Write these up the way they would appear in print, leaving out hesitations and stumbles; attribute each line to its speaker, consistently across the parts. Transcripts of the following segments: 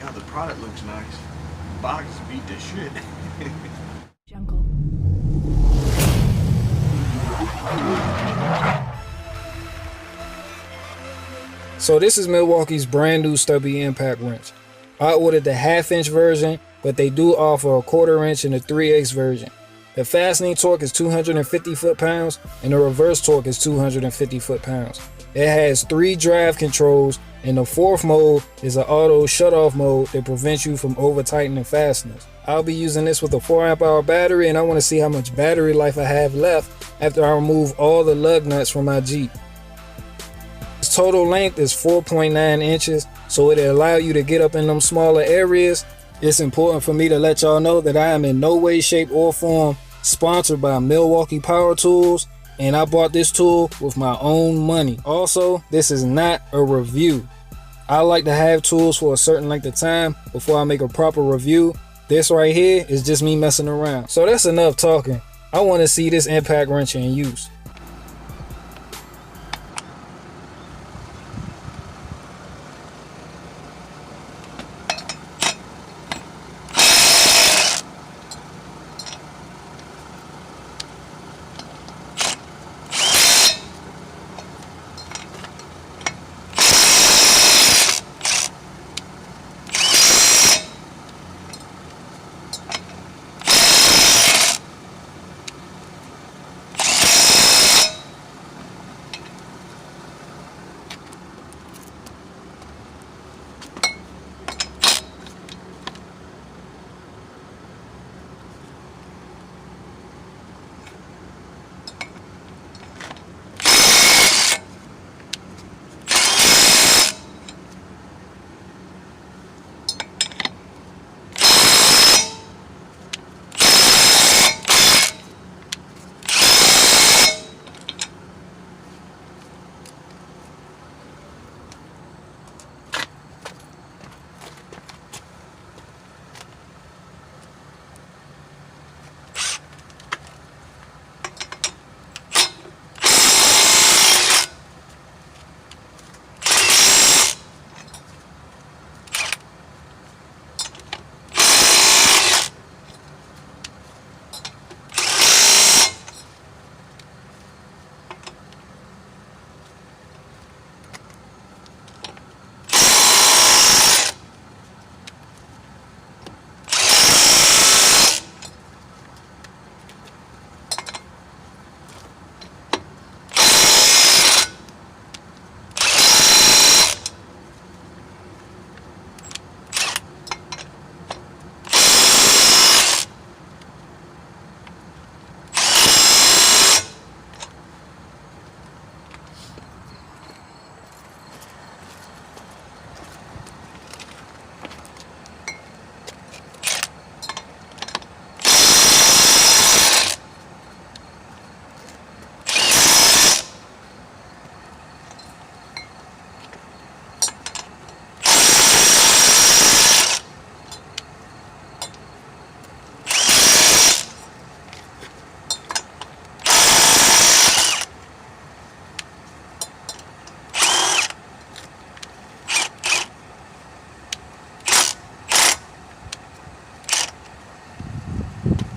Speaker 1: God, the product looks nice. Box beat the shit.
Speaker 2: Jungle.
Speaker 3: So this is Milwaukee's brand new Stubby impact wrench. I ordered the 1/2" version, but they do offer a 1/4" and a 3/8 version. The fastening torque is 250 foot-pounds and the reverse torque is 250 foot-pounds. It has 3 drive controls, and the 4th mode is an auto shutoff mode that prevents you from over tightening fasteners. I'll be using this with a 4 amp-hour battery, and I want to see how much battery life I have left after I remove all the lug nuts from my Jeep. Its total length is 4.9 inches, so it'll allow you to get up in them smaller areas. It's important for me to let y'all know that I am in no way, shape, or form sponsored by Milwaukee Power Tools, and I bought this tool with my own money. Also, this is not a review. I like to have tools for a certain length of time before I make a proper review. This right here is just me messing around. So that's enough talking. I want to see this impact wrench in use.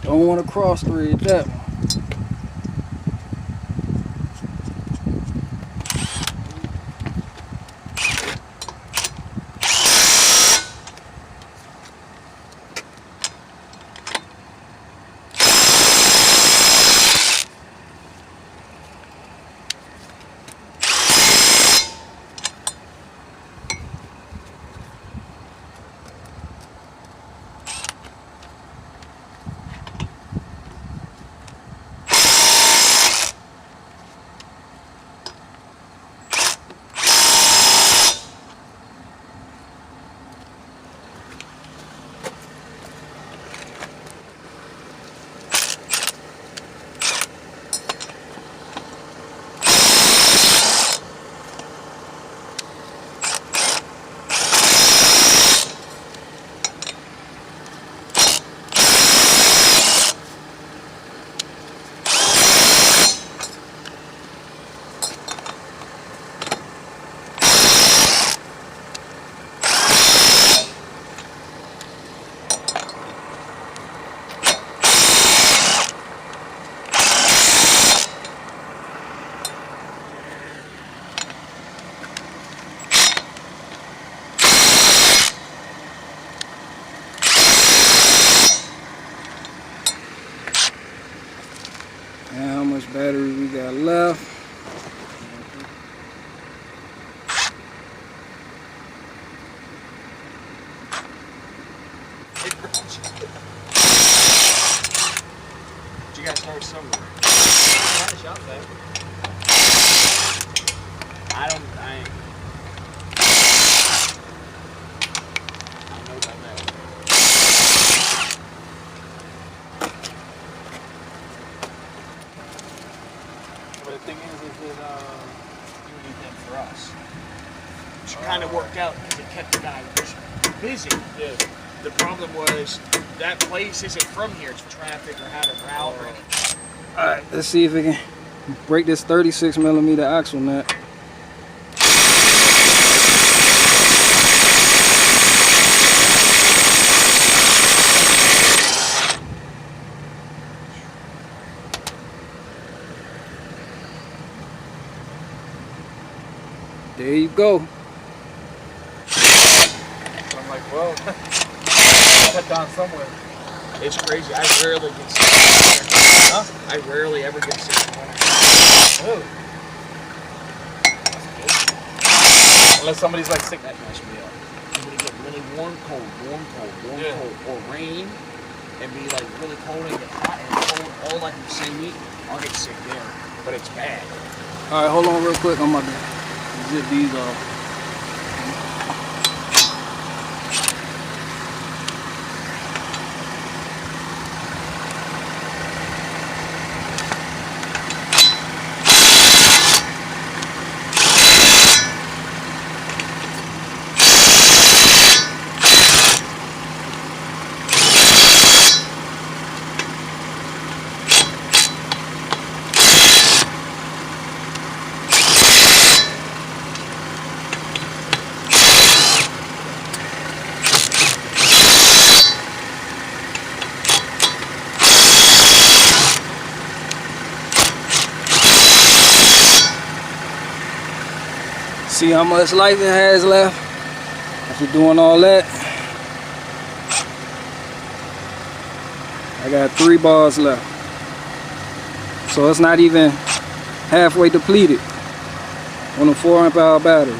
Speaker 3: Don't want to cross thread that one. much battery we got left.
Speaker 1: You gotta start somewhere.
Speaker 4: Not a shop though.
Speaker 1: I don't know about that.
Speaker 4: But the thing is that you need them for us.
Speaker 1: Which kind of worked out because it kept the guy busy.
Speaker 4: Yeah.
Speaker 1: The problem was that place isn't from here. It's trying to figure out how to route or anything.
Speaker 3: Alright, let's see if we can break this 36mm axle nut. There you go.
Speaker 4: So I'm like, well, cut down somewhere.
Speaker 1: It's crazy. I rarely get sick.
Speaker 4: Huh?
Speaker 1: I rarely ever get sick in winter.
Speaker 4: Oh. That's good. Unless somebody's like sick.
Speaker 1: That messed me up. I'm gonna get really warm, cold, or rain, and be like really cold and get hot and cold all like in the same week. I'll get sick there, but it's bad.
Speaker 3: Alright, hold on real quick. I'm about to zip these off. See how much life it has left after doing all that. I got 3 bars left, so it's not even halfway depleted on a 4 amp hour battery.